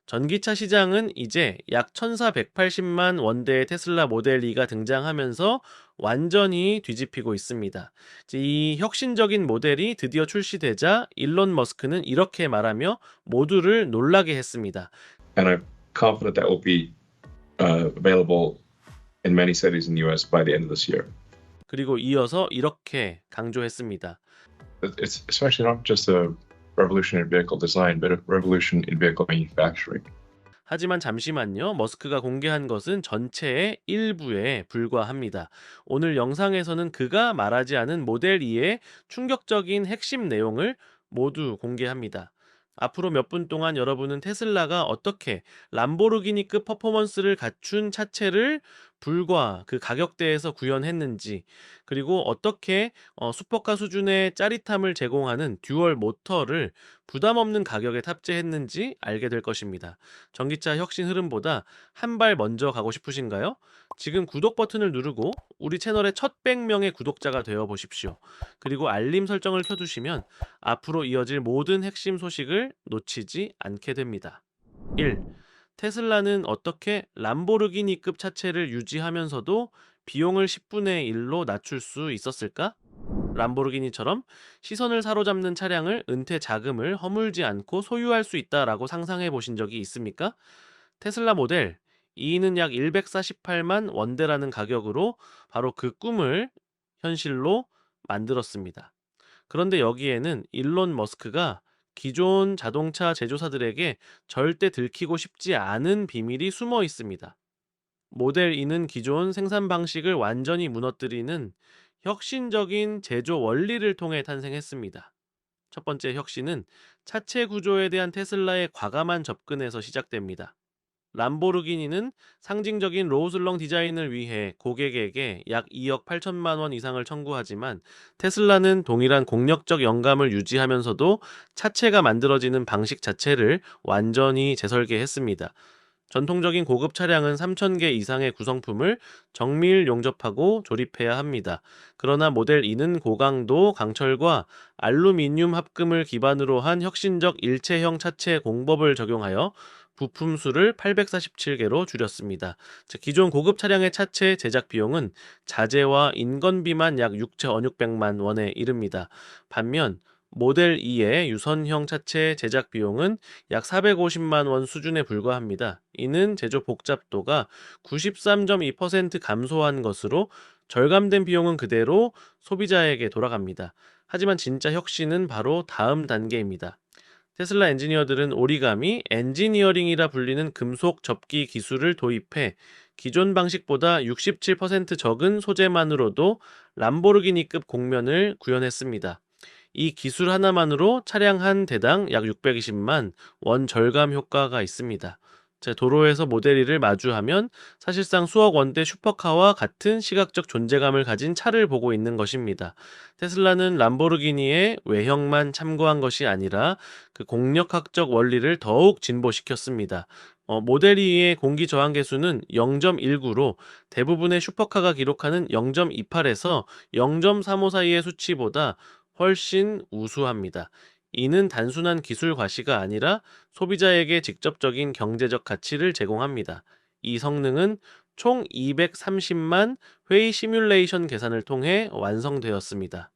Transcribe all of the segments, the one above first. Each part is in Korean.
전기차 시장은 이제 약 1,480만 원대의 테슬라 모델 2가 등장하면서 완전히 뒤집히고 있습니다. 이제 이 혁신적인 모델이 드디어 출시되자 일론 머스크는 이렇게 말하며 모두를 놀라게 했습니다. And I'm confident that will be available in many cities in the US by the end of this year. 그리고 이어서 이렇게 강조했습니다. It's especially not just a revolution in vehicle design, but a revolution in vehicle manufacturing. 하지만 잠시만요. 머스크가 공개한 것은 전체의 일부에 불과합니다. 오늘 영상에서는 그가 말하지 않은 모델 2의 충격적인 핵심 내용을 모두 공개합니다. 앞으로 몇 분 동안 여러분은 테슬라가 어떻게 람보르기니급 퍼포먼스를 갖춘 차체를 불과 그 가격대에서 구현했는지, 그리고 어떻게 슈퍼카 수준의 짜릿함을 제공하는 듀얼 모터를 부담 없는 가격에 탑재했는지 알게 될 것입니다. 전기차 혁신 흐름보다 한 발 먼저 가고 싶으신가요? 지금 구독 버튼을 누르고 우리 채널의 첫 100명의 구독자가 되어 보십시오. 그리고 알림 설정을 켜두시면 앞으로 이어질 모든 핵심 소식을 놓치지 않게 됩니다. 1. 테슬라는 어떻게 람보르기니급 차체를 유지하면서도 비용을 10분의 1로 낮출 수 있었을까? 람보르기니처럼 시선을 사로잡는 차량을 은퇴 자금을 허물지 않고 소유할 수 있다라고 상상해 보신 적이 있습니까? 테슬라 모델 2는 약 148만 원대라는 가격으로 바로 그 꿈을 현실로 만들었습니다. 그런데 여기에는 일론 머스크가 기존 자동차 제조사들에게 절대 들키고 싶지 않은 비밀이 숨어 있습니다. 모델 2는 기존 생산 방식을 완전히 무너뜨리는 혁신적인 제조 원리를 통해 탄생했습니다. 첫 번째 혁신은 차체 구조에 대한 테슬라의 과감한 접근에서 시작됩니다. 람보르기니는 상징적인 로우슬렁 디자인을 위해 고객에게 약 2억 8천만 원 이상을 청구하지만 테슬라는 동일한 공력적 영감을 유지하면서도 차체가 만들어지는 방식 자체를 완전히 재설계했습니다. 전통적인 고급 차량은 3,000개 이상의 구성품을 정밀 용접하고 조립해야 합니다. 그러나 모델 2는 고강도 강철과 알루미늄 합금을 기반으로 한 혁신적 일체형 차체 공법을 적용하여 부품 수를 847개로 줄였습니다. 즉, 기존 고급 차량의 차체 제작 비용은 자재와 인건비만 약 6,600만 원에 이릅니다. 반면 모델 2의 유선형 차체 제작 비용은 약 450만 원 수준에 불과합니다. 이는 제조 복잡도가 93.2% 감소한 것으로 절감된 비용은 그대로 소비자에게 돌아갑니다. 하지만 진짜 혁신은 바로 다음 단계입니다. 테슬라 엔지니어들은 오리가미 엔지니어링이라 불리는 금속 접기 기술을 도입해 기존 방식보다 67% 적은 소재만으로도 람보르기니급 곡면을 구현했습니다. 이 기술 하나만으로 차량 한 대당 약 620만 원 절감 효과가 있습니다. 도로에서 모델 2를 마주하면 사실상 수억 원대 슈퍼카와 같은 시각적 존재감을 가진 차를 보고 있는 것입니다. 테슬라는 람보르기니의 외형만 참고한 것이 아니라 그 공력학적 원리를 더욱 진보시켰습니다. 모델 2의 공기 저항 계수는 0.19로 대부분의 슈퍼카가 기록하는 0.28에서 0.35 사이의 수치보다 훨씬 우수합니다. 이는 단순한 기술 과시가 아니라 소비자에게 직접적인 경제적 가치를 제공합니다. 이 성능은 총 230만 회의 시뮬레이션 계산을 통해 완성되었습니다.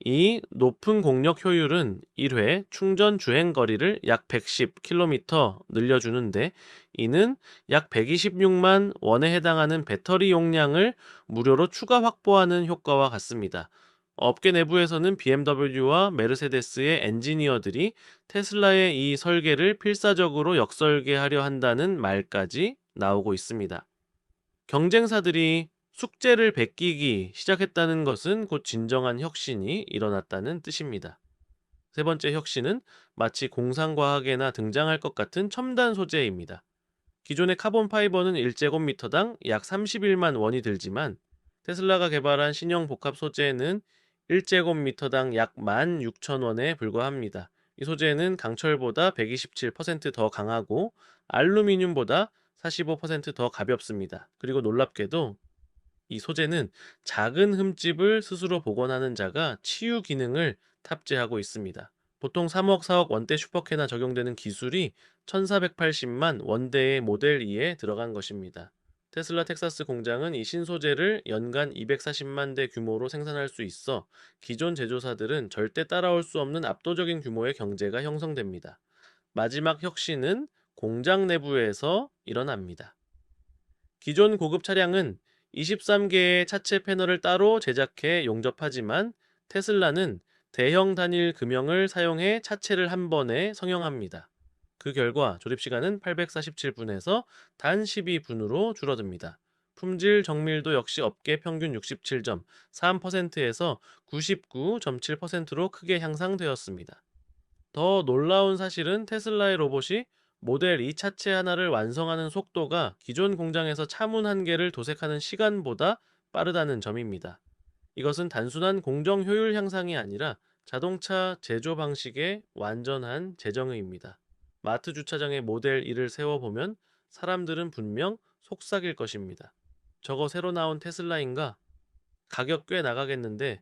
이 높은 공력 효율은 1회 충전 주행 거리를 약 110km 늘려주는데, 이는 약 126만 원에 해당하는 배터리 용량을 무료로 추가 확보하는 효과와 같습니다. 업계 내부에서는 BMW와 메르세데스의 엔지니어들이 테슬라의 이 설계를 필사적으로 역설계하려 한다는 말까지 나오고 있습니다. 경쟁사들이 숙제를 베끼기 시작했다는 것은 곧 진정한 혁신이 일어났다는 뜻입니다. 세 번째 혁신은 마치 공상과학에나 등장할 것 같은 첨단 소재입니다. 기존의 카본 파이버는 1제곱미터당 약 31만 원이 들지만 테슬라가 개발한 신형 복합 소재는 1제곱미터당 약 16,000원에 불과합니다. 이 소재는 강철보다 127%더 강하고 알루미늄보다 45%더 가볍습니다. 그리고 놀랍게도 이 소재는 작은 흠집을 스스로 복원하는 자가 치유 기능을 탑재하고 있습니다. 보통 3억, 4억 원대 슈퍼캐나 적용되는 기술이 1480만 원대의 모델 2에 들어간 것입니다. 테슬라 텍사스 공장은 이 신소재를 연간 240만 대 규모로 생산할 수 있어 기존 제조사들은 절대 따라올 수 없는 압도적인 규모의 경제가 형성됩니다. 마지막 혁신은 공장 내부에서 일어납니다. 기존 고급 차량은 23개의 차체 패널을 따로 제작해 용접하지만 테슬라는 대형 단일 금형을 사용해 차체를 한 번에 성형합니다. 그 결과 조립시간은 847분에서 단 12분으로 줄어듭니다. 품질 정밀도 역시 업계 평균 67.3%에서 99.7%로 크게 향상되었습니다. 더 놀라운 사실은 테슬라의 로봇이 모델 2 차체 하나를 완성하는 속도가 기존 공장에서 차문 한 개를 도색하는 시간보다 빠르다는 점입니다. 이것은 단순한 공정 효율 향상이 아니라 자동차 제조 방식의 완전한 재정의입니다. 마트 주차장에 모델 2를 세워보면 사람들은 분명 속삭일 것입니다. 저거 새로 나온 테슬라인가? 가격 꽤 나가겠는데.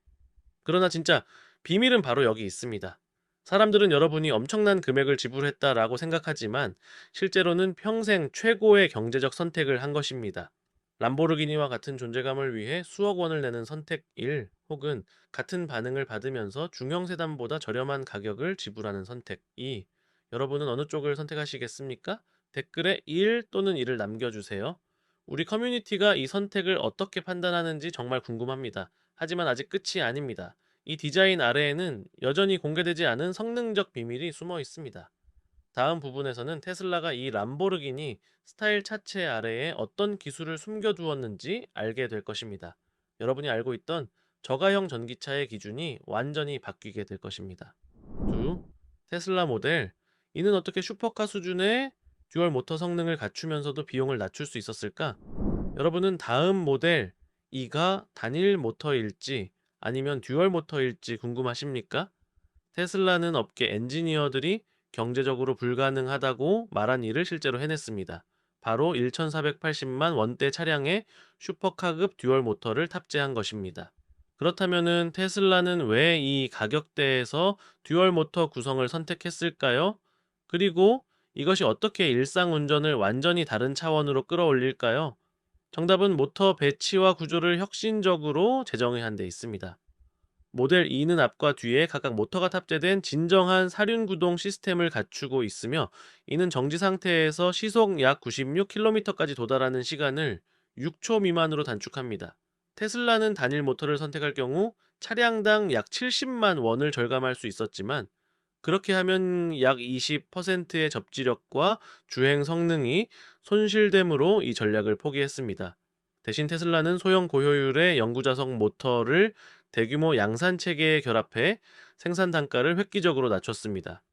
그러나 진짜 비밀은 바로 여기 있습니다. 사람들은 여러분이 엄청난 금액을 지불했다라고 생각하지만 실제로는 평생 최고의 경제적 선택을 한 것입니다. 람보르기니와 같은 존재감을 위해 수억 원을 내는 선택 1, 혹은 같은 반응을 받으면서 중형 세단보다 저렴한 가격을 지불하는 선택 2. 여러분은 어느 쪽을 선택하시겠습니까? 댓글에 1 또는 2를 남겨주세요. 우리 커뮤니티가 이 선택을 어떻게 판단하는지 정말 궁금합니다. 하지만 아직 끝이 아닙니다. 이 디자인 아래에는 여전히 공개되지 않은 성능적 비밀이 숨어 있습니다. 다음 부분에서는 테슬라가 이 람보르기니 스타일 차체 아래에 어떤 기술을 숨겨두었는지 알게 될 것입니다. 여러분이 알고 있던 저가형 전기차의 기준이 완전히 바뀌게 될 것입니다. 2. 테슬라 모델 이는 어떻게 슈퍼카 수준의 듀얼 모터 성능을 갖추면서도 비용을 낮출 수 있었을까? 여러분은 다음 모델 2가 단일 모터일지 아니면 듀얼 모터일지 궁금하십니까? 테슬라는 업계 엔지니어들이 경제적으로 불가능하다고 말한 일을 실제로 해냈습니다. 바로 1480만 원대 차량에 슈퍼카급 듀얼 모터를 탑재한 것입니다. 그렇다면 테슬라는 왜 이 가격대에서 듀얼 모터 구성을 선택했을까요? 그리고 이것이 어떻게 일상 운전을 완전히 다른 차원으로 끌어올릴까요? 정답은 모터 배치와 구조를 혁신적으로 재정의한 데 있습니다. 모델 2는 앞과 뒤에 각각 모터가 탑재된 진정한 사륜 구동 시스템을 갖추고 있으며 이는 정지 상태에서 시속 약 96km까지 도달하는 시간을 6초 미만으로 단축합니다. 테슬라는 단일 모터를 선택할 경우 차량당 약 70만 원을 절감할 수 있었지만 그렇게 하면 약 20%의 접지력과 주행 성능이 손실되므로 이 전략을 포기했습니다. 대신 테슬라는 소형 고효율의 영구자석 모터를 대규모 양산 체계에 결합해 생산 단가를 획기적으로 낮췄습니다.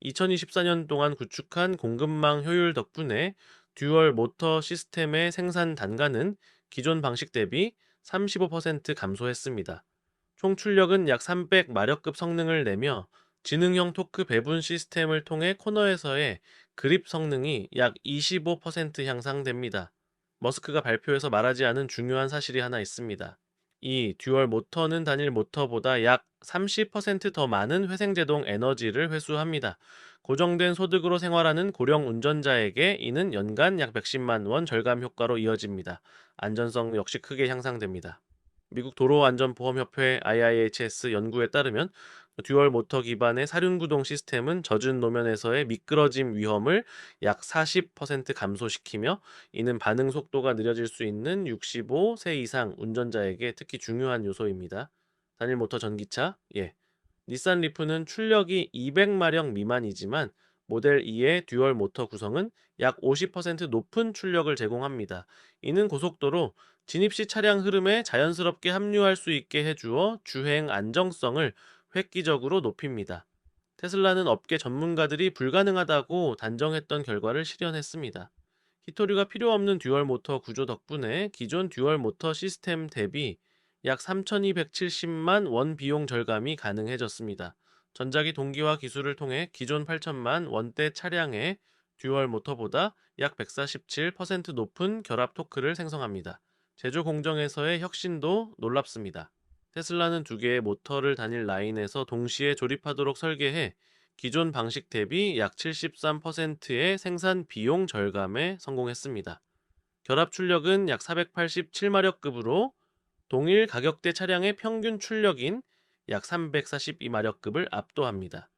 2024년 동안 구축한 공급망 효율 덕분에 듀얼 모터 시스템의 생산 단가는 기존 방식 대비 35% 감소했습니다. 총 출력은 약 300마력급 성능을 내며 지능형 토크 배분 시스템을 통해 코너에서의 그립 성능이 약 25% 향상됩니다. 머스크가 발표에서 말하지 않은 중요한 사실이 하나 있습니다. 이 듀얼 모터는 단일 모터보다 약 30%더 많은 회생제동 에너지를 회수합니다. 고정된 소득으로 생활하는 고령 운전자에게 이는 연간 약 110만 원 절감 효과로 이어집니다. 안전성 역시 크게 향상됩니다. 미국 도로안전보험협회 IIHS 연구에 따르면 듀얼 모터 기반의 사륜구동 시스템은 젖은路면에서의 미끄러짐 위험을 약 40% 감소시키며 이는 반응 속도가 느려질 수 있는 65세 이상 운전자에게 특히 중요한 요소입니다. 단일 모터 전기차, 닛산 리프는 출력이 200마력 미만이지만 모델 2의 듀얼 모터 구성은 약 50% 높은 출력을 제공합니다. 이는 고속도로 진입 시 차량 흐름에 자연스럽게 합류할 수 있게 해주어 주행 안정성을 획기적으로 높입니다. 테슬라는 업계 전문가들이 불가능하다고 단정했던 결과를 실현했습니다. 히토류가 필요 없는 듀얼 모터 구조 덕분에 기존 듀얼 모터 시스템 대비 약 3,270만 원 비용 절감이 가능해졌습니다. 전자기 동기화 기술을 통해 기존 8천만 원대 차량의 듀얼 모터보다 약 147% 높은 결합 토크를 생성합니다. 제조 공정에서의 혁신도 놀랍습니다. 테슬라는 두 개의 모터를 단일 라인에서 동시에 조립하도록 설계해 기존 방식 대비 약 73%의 생산 비용 절감에 성공했습니다. 결합 출력은 약 487마력급으로 동일 가격대 차량의 평균 출력인 약 342마력급을 압도합니다.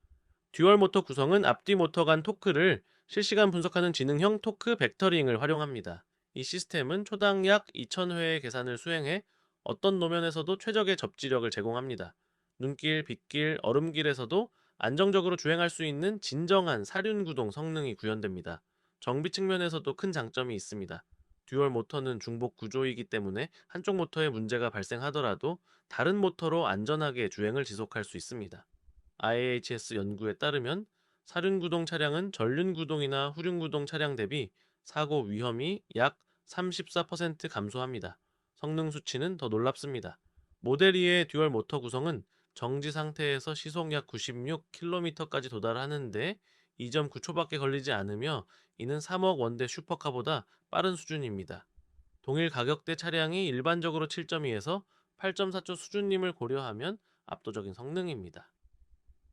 듀얼 모터 구성은 앞뒤 모터 간 토크를 실시간 분석하는 지능형 토크 벡터링을 활용합니다. 이 시스템은 초당 약 2000회의 계산을 수행해 어떤 노면에서도 최적의 접지력을 제공합니다. 눈길, 빗길, 얼음길에서도 안정적으로 주행할 수 있는 진정한 사륜구동 성능이 구현됩니다. 정비 측면에서도 큰 장점이 있습니다. 듀얼 모터는 중복 구조이기 때문에 한쪽 모터에 문제가 발생하더라도 다른 모터로 안전하게 주행을 지속할 수 있습니다. IAHS 연구에 따르면 사륜구동 차량은 전륜구동이나 후륜구동 차량 대비 사고 위험이 약 34% 감소합니다. 성능 수치는 더 놀랍습니다. 모델 2의 듀얼 모터 구성은 정지 상태에서 시속 약 96km까지 도달하는데 2.9초밖에 걸리지 않으며 이는 3억 원대 슈퍼카보다 빠른 수준입니다. 동일 가격대 차량이 일반적으로 7.2에서 8.4초 수준임을 고려하면 압도적인 성능입니다.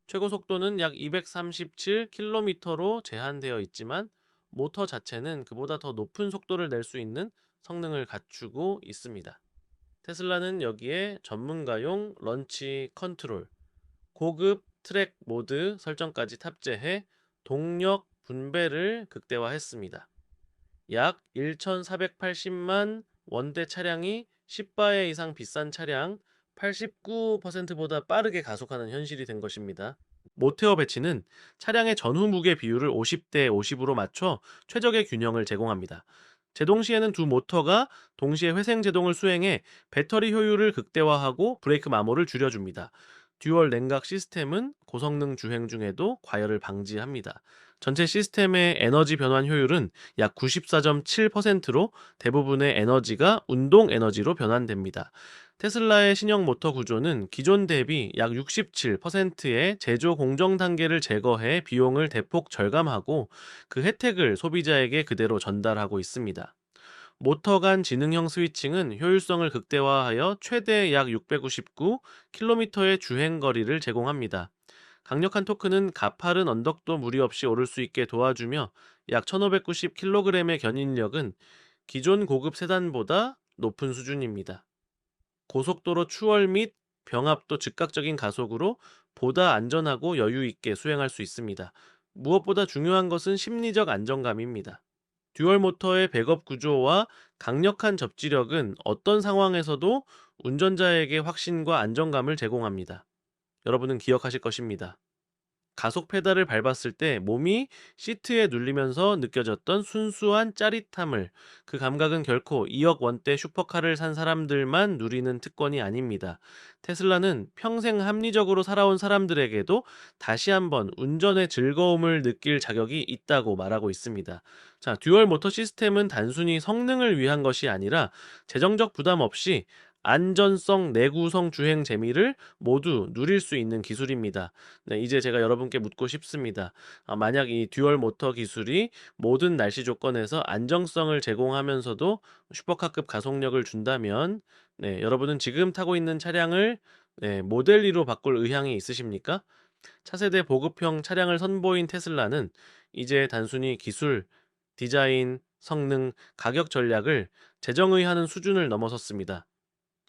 최고 속도는 약 237km로 제한되어 있지만 모터 자체는 그보다 더 높은 속도를 낼 수 있는 성능을 갖추고 있습니다. 테슬라는 여기에 전문가용 런치 컨트롤, 고급 트랙 모드 설정까지 탑재해 동력 분배를 극대화했습니다. 약 1,480만 원대 차량이 10바에 이상 비싼 차량 89%보다 빠르게 가속하는 현실이 된 것입니다. 모테어 배치는 차량의 전후 무게 비율을 50대 50으로 맞춰 최적의 균형을 제공합니다. 제동 시에는 두 모터가 동시에 회생 제동을 수행해 배터리 효율을 극대화하고 브레이크 마모를 줄여줍니다. 듀얼 냉각 시스템은 고성능 주행 중에도 과열을 방지합니다. 전체 시스템의 에너지 변환 효율은 약 94.7%로 대부분의 에너지가 운동 에너지로 변환됩니다. 테슬라의 신형 모터 구조는 기존 대비 약 67%의 제조 공정 단계를 제거해 비용을 대폭 절감하고 그 혜택을 소비자에게 그대로 전달하고 있습니다. 모터 간 지능형 스위칭은 효율성을 극대화하여 최대 약 699km의 주행 거리를 제공합니다. 강력한 토크는 가파른 언덕도 무리 없이 오를 수 있게 도와주며 약 1590kg의 견인력은 기존 고급 세단보다 높은 수준입니다. 고속도로 추월 및 병합도 즉각적인 가속으로 보다 안전하고 여유 있게 수행할 수 있습니다. 무엇보다 중요한 것은 심리적 안정감입니다. 듀얼 모터의 백업 구조와 강력한 접지력은 어떤 상황에서도 운전자에게 확신과 안정감을 제공합니다. 여러분은 기억하실 것입니다. 가속 페달을 밟았을 때 몸이 시트에 눌리면서 느껴졌던 순수한 짜릿함을, 그 감각은 결코 2억 원대 슈퍼카를 산 사람들만 누리는 특권이 아닙니다. 테슬라는 평생 합리적으로 살아온 사람들에게도 다시 한번 운전의 즐거움을 느낄 자격이 있다고 말하고 있습니다. 자, 듀얼 모터 시스템은 단순히 성능을 위한 것이 아니라 재정적 부담 없이 안전성, 내구성, 주행 재미를 모두 누릴 수 있는 기술입니다. 네, 이제 제가 여러분께 묻고 싶습니다. 만약 이 듀얼 모터 기술이 모든 날씨 조건에서 안정성을 제공하면서도 슈퍼카급 가속력을 준다면, 네, 여러분은 지금 타고 있는 차량을 모델 2로 바꿀 의향이 있으십니까? 차세대 보급형 차량을 선보인 테슬라는 이제 단순히 기술, 디자인, 성능, 가격 전략을 재정의하는 수준을 넘어섰습니다.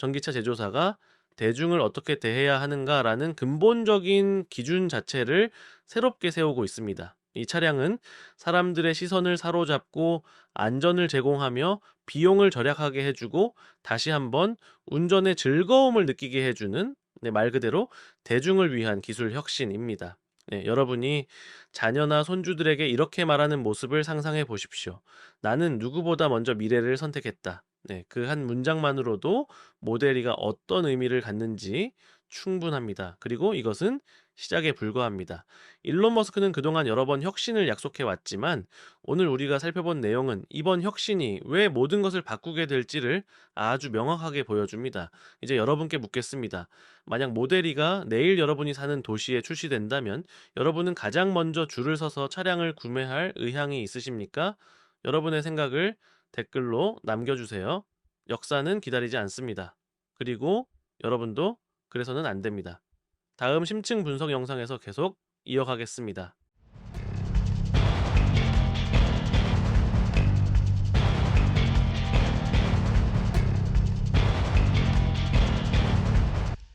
전기차 제조사가 대중을 어떻게 대해야 하는가라는 근본적인 기준 자체를 새롭게 세우고 있습니다. 이 차량은 사람들의 시선을 사로잡고 안전을 제공하며 비용을 절약하게 해주고 다시 한번 운전의 즐거움을 느끼게 해주는, 말 그대로 대중을 위한 기술 혁신입니다. 여러분이 자녀나 손주들에게 이렇게 말하는 모습을 상상해 보십시오. 나는 누구보다 먼저 미래를 선택했다. 그 한 문장만으로도 모델이가 어떤 의미를 갖는지 충분합니다. 그리고 이것은 시작에 불과합니다. 일론 머스크는 그동안 여러 번 혁신을 약속해 왔지만 오늘 우리가 살펴본 내용은 이번 혁신이 왜 모든 것을 바꾸게 될지를 아주 명확하게 보여줍니다. 이제 여러분께 묻겠습니다. 만약 모델이가 내일 여러분이 사는 도시에 출시된다면 여러분은 가장 먼저 줄을 서서 차량을 구매할 의향이 있으십니까? 여러분의 생각을 댓글로 남겨주세요. 역사는 기다리지 않습니다. 그리고 여러분도 그래서는 안 됩니다. 다음 심층 분석 영상에서 계속 이어가겠습니다.